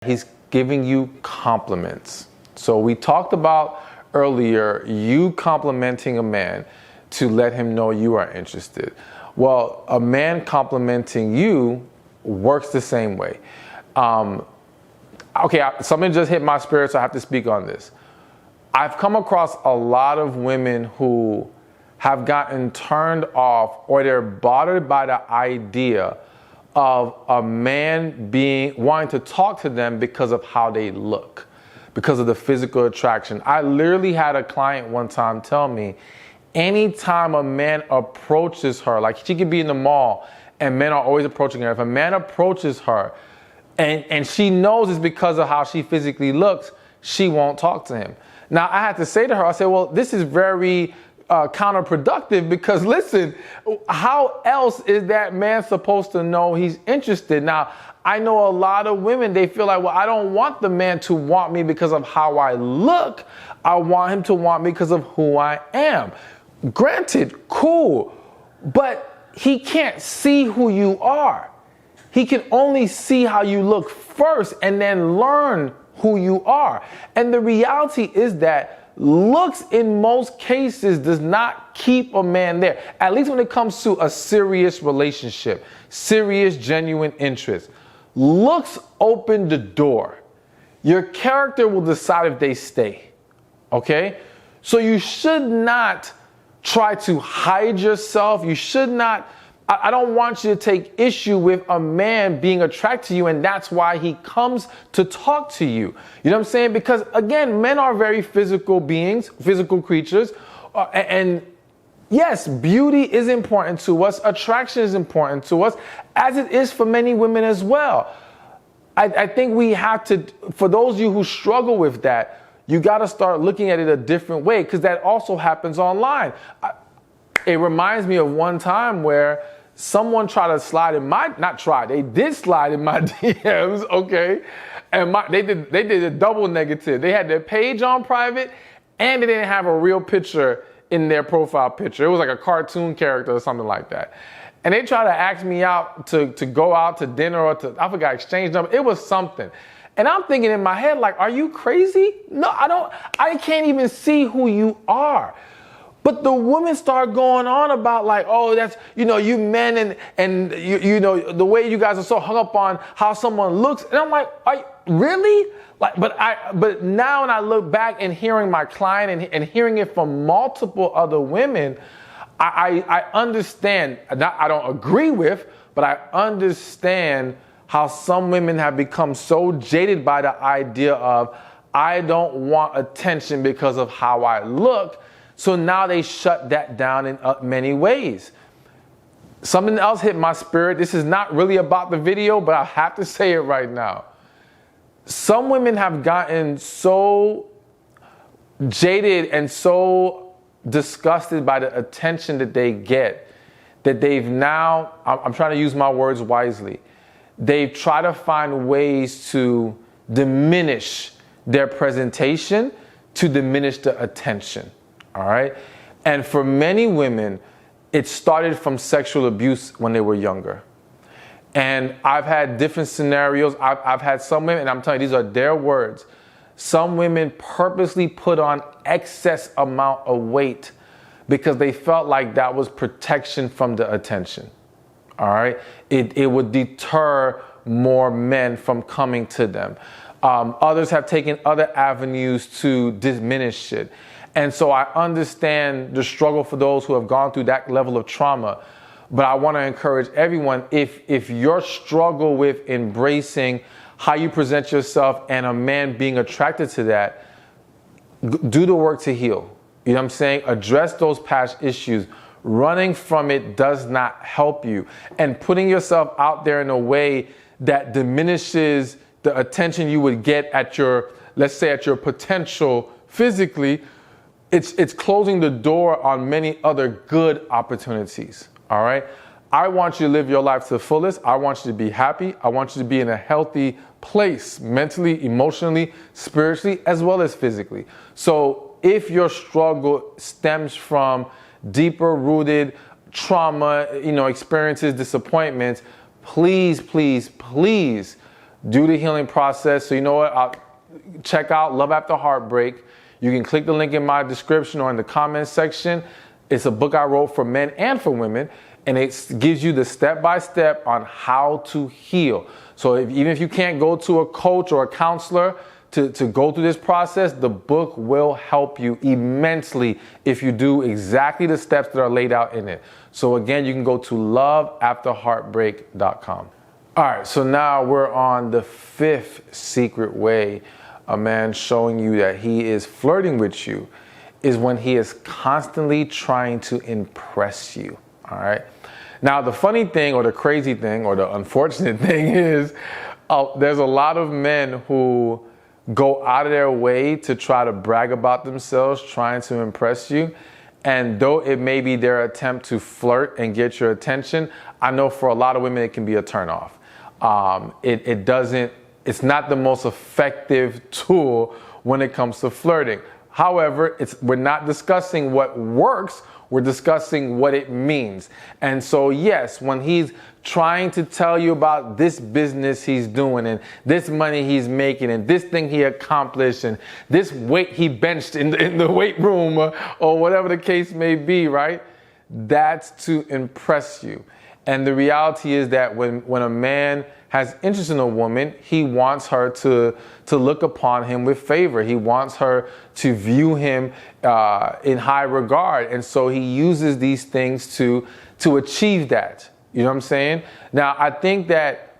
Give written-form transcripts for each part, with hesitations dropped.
He's giving you compliments. So we talked about earlier you complimenting a man to let him know you are interested. Well, a man complimenting you works the same way. Okay, something just hit my spirit, so I have to speak on this. I've come across a lot of women who have gotten turned off, or they're bothered by the idea of a man wanting to talk to them because of how they look, because of the physical attraction. I literally had a client one time tell me, anytime a man approaches her, like she could be in the mall and men are always approaching her. If a man approaches her and she knows it's because of how she physically looks, she won't talk to him. Now, I had to say to her, I said, well, this is very counterproductive, because listen, how else is that man supposed to know he's interested? Now, I know a lot of women, they feel like, well, I don't want the man to want me because of how I look. I want him to want me because of who I am. Granted, cool, but he can't see who you are. He can only see how you look first and then learn who you are. And the reality is that looks in most cases does not keep a man there, at least when it comes to a serious relationship, serious, genuine interest. Looks open the door. Your character will decide if they stay, okay? So you should not try to hide yourself. You should not, I don't want you to take issue with a man being attracted to you, and that's why he comes to talk to you. You know what I'm saying? Because again, men are very physical beings, physical creatures. And yes, beauty is important to us. Attraction is important to us, as it is for many women as well. I think we have to, for those of you who struggle with that, you got to start looking at it a different way, because that also happens online. It reminds me of one time where someone tried to slide in my, they did slide in my DMs, okay? And they did a double negative. They had their page on private, and they didn't have a real picture in their profile picture. It was like a cartoon character or something like that. And they tried to ask me out to go out to dinner, or to, I forgot, exchange number. It was something. And I'm thinking in my head, like, are you crazy? No, I can't even see who you are. But the women start going on about like, oh, that's, you know, you men and you know, the way you guys are so hung up on how someone looks. And I'm like, really? Like, but now when I look back and hearing my client and hearing it from multiple other women, I understand, I don't agree with, but I understand how some women have become so jaded by the idea of, I don't want attention because of how I look. So now they shut that down in many ways. Something else hit my spirit. This is not really about the video, but I have to say it right now. Some women have gotten so jaded and so disgusted by the attention that they get that they've now, I'm trying to use my words wisely, they've tried to find ways to diminish their presentation, to diminish the attention. All right. And for many women, it started from sexual abuse when they were younger. And I've had different scenarios. I've had some women, and I'm telling you, these are their words. Some women purposely put on excess amount of weight because they felt like that was protection from the attention. All right. It would deter more men from coming to them. Others have taken other avenues to diminish it. And so I understand the struggle for those who have gone through that level of trauma. But I want to encourage everyone, if your struggle with embracing how you present yourself and a man being attracted to that, do the work to heal. You know what I'm saying? Address those past issues. Running from it does not help you. And putting yourself out there in a way that diminishes the attention you would get at your, let's say at your potential physically, it's closing the door on many other good opportunities, all right? I want you to live your life to the fullest. I want you to be happy. I want you to be in a healthy place, mentally, emotionally, spiritually, as well as physically. So if your struggle stems from deeper rooted trauma, you know, experiences, disappointments, please, please, please do the healing process. So you know what? Check out Love After Heartbreak. You can click the link in my description or in the comments section. It's a book I wrote for men and for women, and it gives you the step-by-step on how to heal. So even if you can't go to a coach or a counselor to go through this process, the book will help you immensely if you do exactly the steps that are laid out in it. So again, you can go to loveafterheartbreak.com. All right, so now we're on the 5th secret way a man showing you that he is flirting with you is when he is constantly trying to impress you, all right? Now, the funny thing or the crazy thing or the unfortunate thing is there's a lot of men who go out of their way to try to brag about themselves, trying to impress you. And though it may be their attempt to flirt and get your attention, I know for a lot of women it can be a turnoff. It's not the most effective tool when it comes to flirting. However, we're not discussing what works, we're discussing what it means. And so yes, when he's trying to tell you about this business he's doing and this money he's making and this thing he accomplished and this weight he benched in the weight room or whatever the case may be, right? That's to impress you. And the reality is that when a man has interest in a woman, he wants her to look upon him with favor. He wants her to view him in high regard. And so he uses these things to achieve that. You know what I'm saying? Now, I think that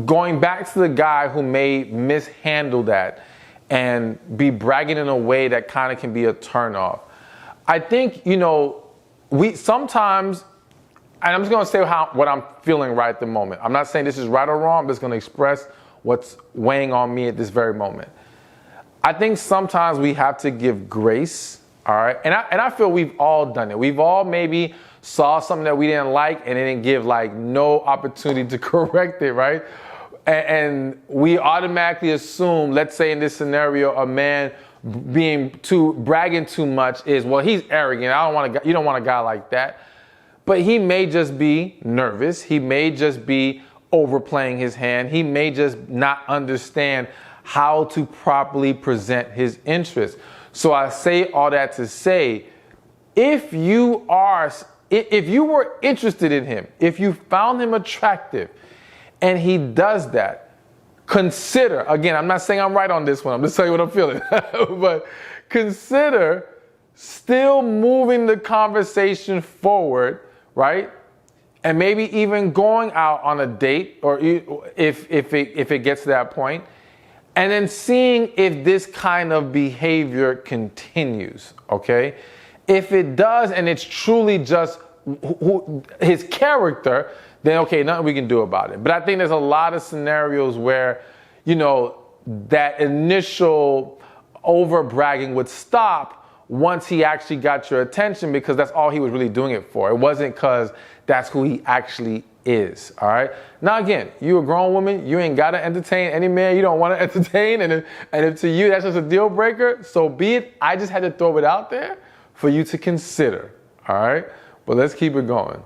going back to the guy who may mishandle that and be bragging in a way that kind of can be a turnoff. I think, we sometimes, and I'm just going to say what I'm feeling right at the moment. I'm not saying this is right or wrong. I'm just going to express what's weighing on me at this very moment. I think sometimes we have to give grace, all right? And I feel we've all done it. We've all maybe saw something that we didn't like and didn't give no opportunity to correct it, right? And we automatically assume, let's say in this scenario, a man bragging too much is, well, he's arrogant. You don't want a guy like that. But he may just be nervous. He may just be overplaying his hand. He may just not understand how to properly present his interest. So I say all that to say, if you were interested in him, if you found him attractive and he does that, consider, again, I'm not saying I'm right on this one, I'm just telling you what I'm feeling, but consider still moving the conversation forward, right? And maybe even going out on a date, or if it gets to that point, and then seeing if this kind of behavior continues, okay? If it does and it's truly just his character, then okay, nothing we can do about it. But I think there's a lot of scenarios where, that initial over bragging would stop once he actually got your attention, because that's all he was really doing it for. It wasn't because that's who he actually is, all right? Now again, you a grown woman, you ain't gotta entertain any man you don't wanna entertain, and if to you that's just a deal breaker, so be it. I just had to throw it out there for you to consider, all right? But let's keep it going.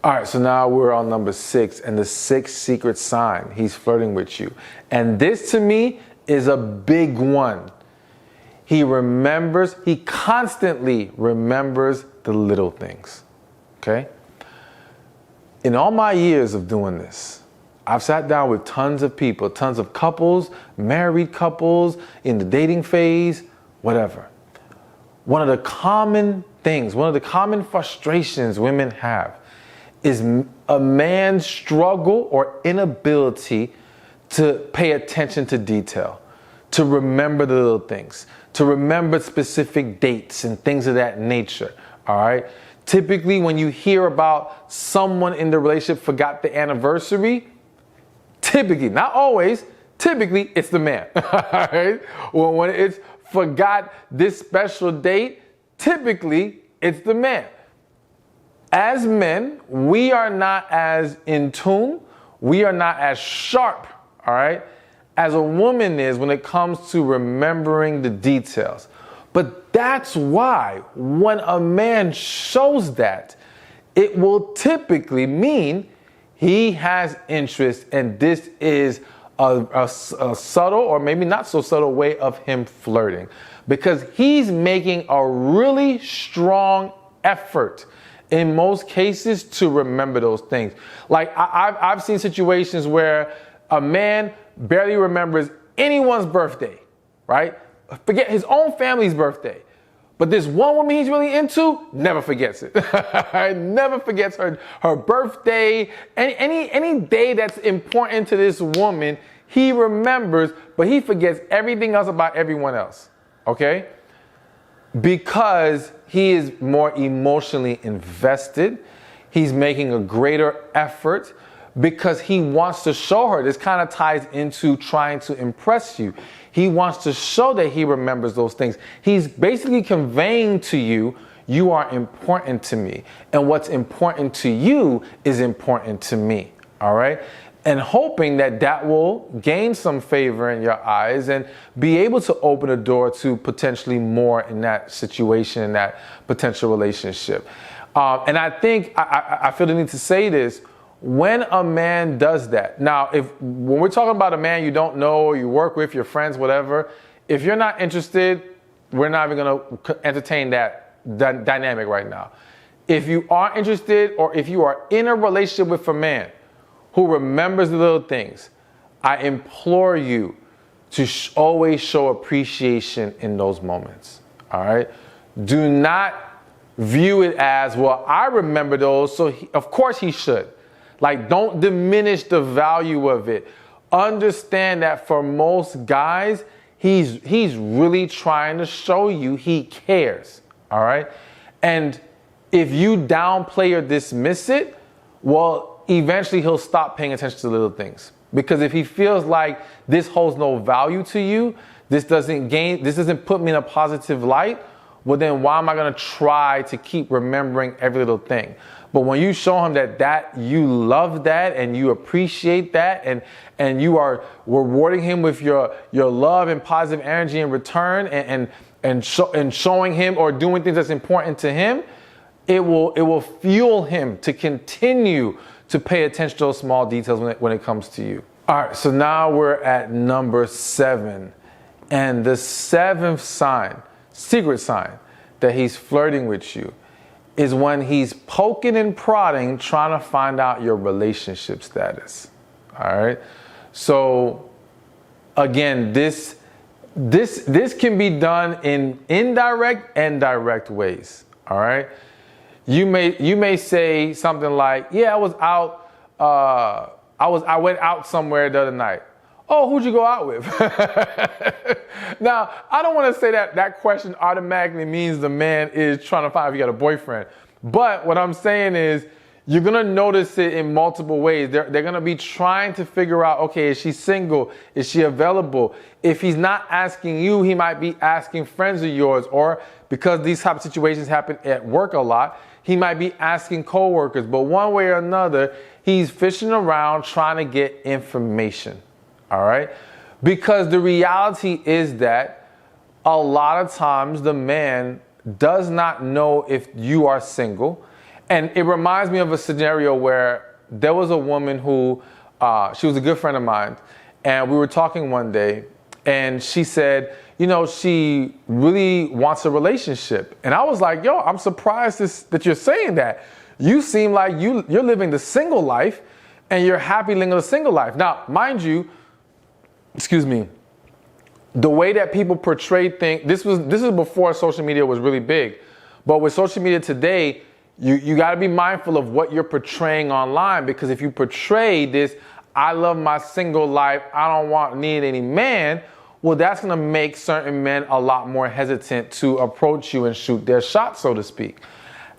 All right, so now we're on number 6, and the 6th secret sign he's flirting with you. And this to me is a big one. He constantly remembers the little things, okay? In all my years of doing this, I've sat down with tons of people, tons of couples, married couples, in the dating phase, whatever. One of the common things, one of the common frustrations women have is a man's struggle or inability to pay attention to detail, to remember the little things, to remember specific dates and things of that nature, all right? Typically, when you hear about someone in the relationship forgot the anniversary, typically, not always, typically it's the man, all right? Well, when it's forgot this special date, typically it's the man. As men, we are not as in tune, we are not as sharp, all right, as a woman is when it comes to remembering the details. But that's why when a man shows that, it will typically mean He has interest, and this is a subtle or maybe not so subtle way of him flirting, because he's making a really strong effort in most cases to remember those things. Like I've seen situations where a man barely remembers anyone's birthday, right? Forget his own family's birthday. But this one woman he's really into never forgets it. Never forgets her birthday. Any day that's important to this woman, he remembers, but he forgets everything else about everyone else. Okay? Because he is more emotionally invested. He's making a greater effort because he wants to show her. This kind of ties into trying to impress you. He wants to show that he remembers those things. He's basically conveying to you, you are important to me. And what's important to you is important to me. All right? And hoping that that will gain some favor in your eyes and be able to open a door to potentially more in that situation, in that potential relationship. And I think, I feel the need to say this, when a man does that. Now, when we're talking about a man you don't know, or you work with, your friends, whatever, if you're not interested, we're not even going to entertain that dynamic right now. If you are interested, or if you are in a relationship with a man who remembers the little things, I implore you to always show appreciation in those moments. All right? Do not view it as, well, I remember those, so of course he should. Like, don't diminish the value of it. Understand that for most guys, he's really trying to show you he cares. All right? And if you downplay or dismiss it, well, eventually he'll stop paying attention to little things. Because if he feels like this holds no value to you, this doesn't put me in a positive light, well then why am I going to try to keep remembering every little thing? But when you show him that you love that and you appreciate that and you are rewarding him with your love and positive energy in return and showing him or doing things that's important to him, it will fuel him to continue to pay attention to those small details when it comes to you. All right, so now we're at number 7. And the 7th sign, secret sign that he's flirting with you, is when he's poking and prodding, trying to find out your relationship status. All right. So again, this can be done in indirect and direct ways. All right. You may say something like, yeah, I went out somewhere the other night. Oh, who'd you go out with? Now, I don't want to say that question automatically means the man is trying to find if you got a boyfriend. But what I'm saying is you're going to notice it in multiple ways. They're going to be trying to figure out, okay, is she single? Is she available? If he's not asking you, he might be asking friends of yours. Or because these type of situations happen at work a lot, he might be asking coworkers. But one way or another, he's fishing around trying to get information. All right? Because the reality is that a lot of times the man does not know if you are single. And it reminds me of a scenario where there was a woman who, she was a good friend of mine, and we were talking one day, and she said, you know, she really wants a relationship. And I was like, yo, I'm surprised that you're saying that. You seem like you're living the single life, and you're happy living the single life. Now, mind you, the way that people portray things, this is before social media was really big. But with social media today, you got to be mindful of what you're portraying online, because if you portray this, I love my single life, I don't need any man, well, that's going to make certain men a lot more hesitant to approach you and shoot their shot, so to speak.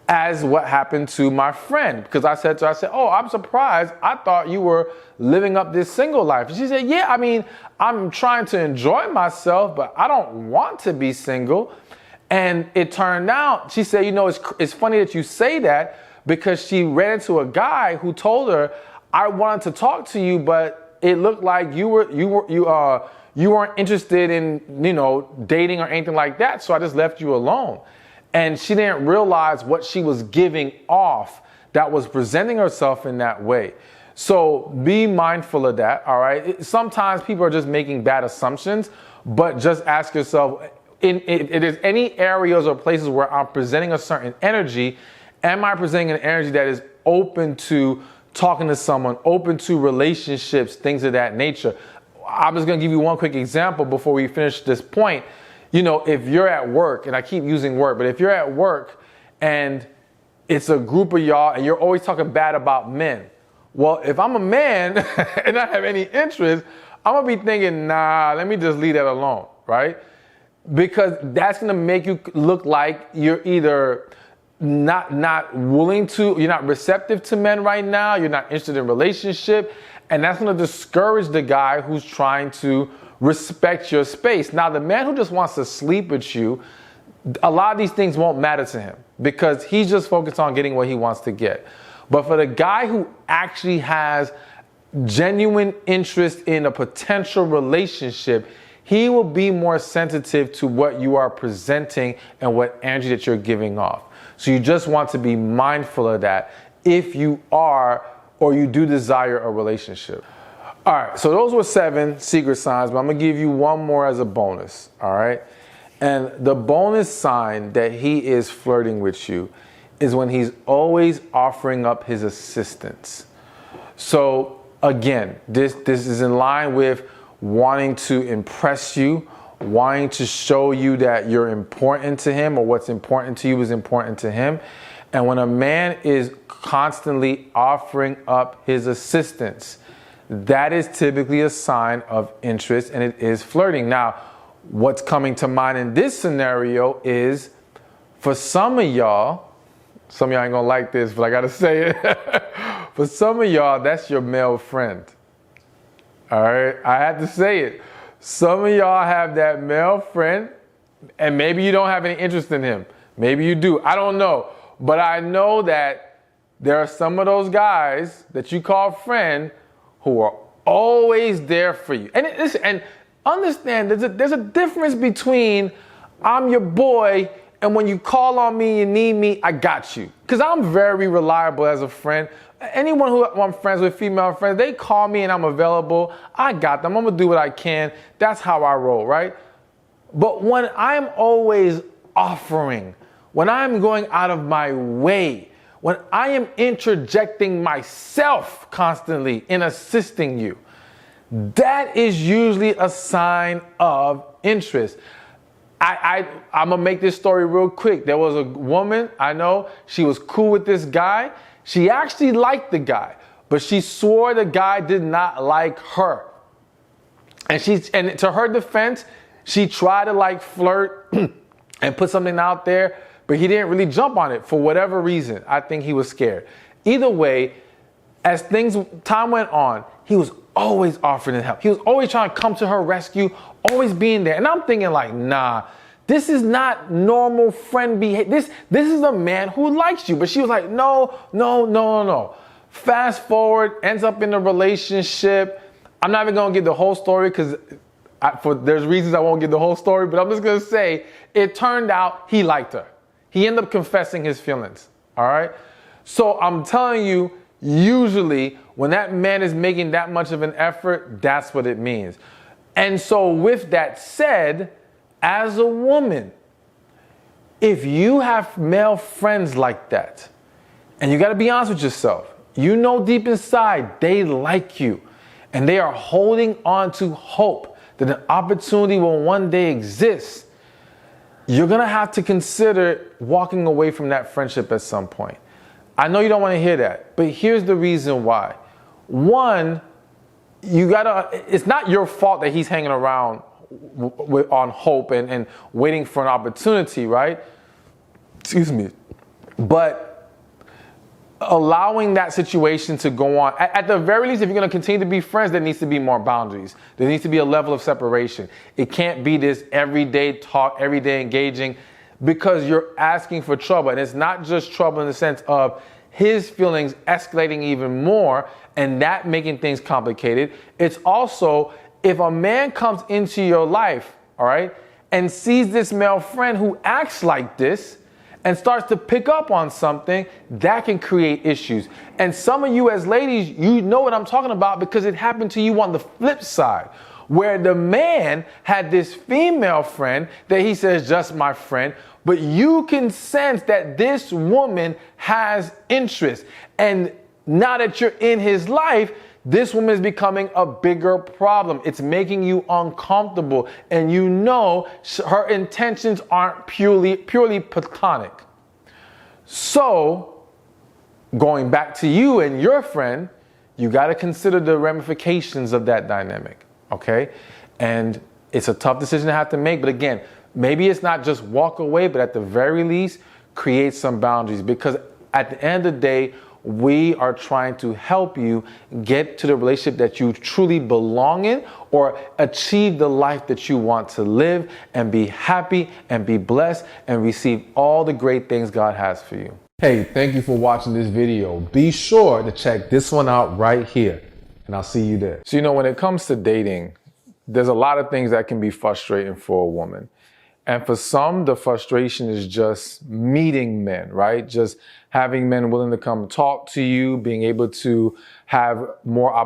As what happened to my friend, because I said, oh, I'm surprised. I thought you were living up this single life. And she said, yeah, I mean, I'm trying to enjoy myself, but I don't want to be single. And it turned out, she said, you know, it's funny that you say that, because she ran into a guy who told her, I wanted to talk to you, but it looked like you weren't interested in, you know, dating or anything like that. So I just left you alone. And she didn't realize what she was giving off that was presenting herself in that way. So be mindful of that, all right? Sometimes people are just making bad assumptions, but just ask yourself, if there's any areas or places where I'm presenting a certain energy, am I presenting an energy that is open to talking to someone, open to relationships, things of that nature? I'm just gonna give you one quick example before we finish this point. You know, if you're at work, and I keep using work, but if you're at work and it's a group of y'all and you're always talking bad about men, well, if I'm a man and I have any interest, I'm gonna be thinking, nah, let me just leave that alone, right? Because that's gonna make you look like you're either not willing to, you're not receptive to men right now, you're not interested in relationship, and that's gonna discourage the guy who's trying to respect your space. Now, the man who just wants to sleep with you, a lot of these things won't matter to him because he's just focused on getting what he wants to get. But for the guy who actually has genuine interest in a potential relationship, he will be more sensitive to what you are presenting and what energy that you're giving off. So you just want to be mindful of that if you are or you do desire a relationship. All right, so those were 7 secret signs, but I'm gonna give you one more as a bonus, all right? And the bonus sign that he is flirting with you is when he's always offering up his assistance. So again, this is in line with wanting to impress you, wanting to show you that you're important to him or what's important to you is important to him. And when a man is constantly offering up his assistance, that is typically a sign of interest and it is flirting. Now, what's coming to mind in this scenario is for some of y'all ain't gonna like this, but I gotta say it. For some of y'all, that's your male friend. All right, I had to say it. Some of y'all have that male friend, and maybe you don't have any interest in him. Maybe you do. I don't know. But I know that there are some of those guys that you call friend who are always there for you. And listen, and understand there's a difference between I'm your boy and when you call on me, you need me, I got you. Because I'm very reliable as a friend. Anyone who I'm friends with, female friends, they call me and I'm available. I got them. I'm going to do what I can. That's how I roll, right? But when I'm always offering, when I'm going out of my way, when I am interjecting myself constantly in assisting you, that is usually a sign of interest. I'm going to make this story real quick. There was a woman I know, she was cool with this guy. She actually liked the guy, but she swore the guy did not like her. And to her defense, she tried to like flirt and put something out there, but he didn't really jump on it for whatever reason. I think he was scared. Either way, as time went on, he was always offering help. He was always trying to come to her rescue, always being there. And I'm thinking like, nah, this is not normal friend behavior. This is a man who likes you. But she was like, no. Fast forward, ends up in a relationship. I'm not even going to give the whole story because there's reasons I won't give the whole story, but I'm just going to say it turned out he liked her. He ended up confessing his feelings. All right. So I'm telling you, usually when that man is making that much of an effort, that's what it means. And so with that said, as a woman, if you have male friends like that, and you got to be honest with yourself, you know deep inside they like you and they are holding on to hope that an opportunity will one day exist, you're going to have to consider walking away from that friendship at some point. I know you don't want to hear that, but here's the reason why. One, it's not your fault that he's hanging around on hope and waiting for an opportunity, right? Excuse me. But allowing that situation to go on, at the very least, if you're going to continue to be friends, there needs to be more boundaries. There needs to be a level of separation. It can't be this everyday talk, everyday engaging, because you're asking for trouble. And it's not just trouble in the sense of his feelings escalating even more and that making things complicated. It's also if a man comes into your life, all right, and sees this male friend who acts like this, and starts to pick up on something, that can create issues. And some of you as ladies, you know what I'm talking about because it happened to you on the flip side, where the man had this female friend that he says, just my friend, but you can sense that this woman has interest. And now that you're in his life, this woman is becoming a bigger problem. It's making you uncomfortable. And you know her intentions aren't purely platonic. So, going back to you and your friend, you got to consider the ramifications of that dynamic, okay? And it's a tough decision to have to make. But again, maybe it's not just walk away, but at the very least, create some boundaries. Because at the end of the day, we are trying to help you get to the relationship that you truly belong in, or achieve the life that you want to live and be happy and be blessed and receive all the great things God has for you. Hey, thank you for watching this video. Be sure to check this one out right here, and I'll see you there. So, when it comes to dating, there's a lot of things that can be frustrating for a woman. And for some, the frustration is just meeting men, right? Just having men willing to come talk to you, being able to have more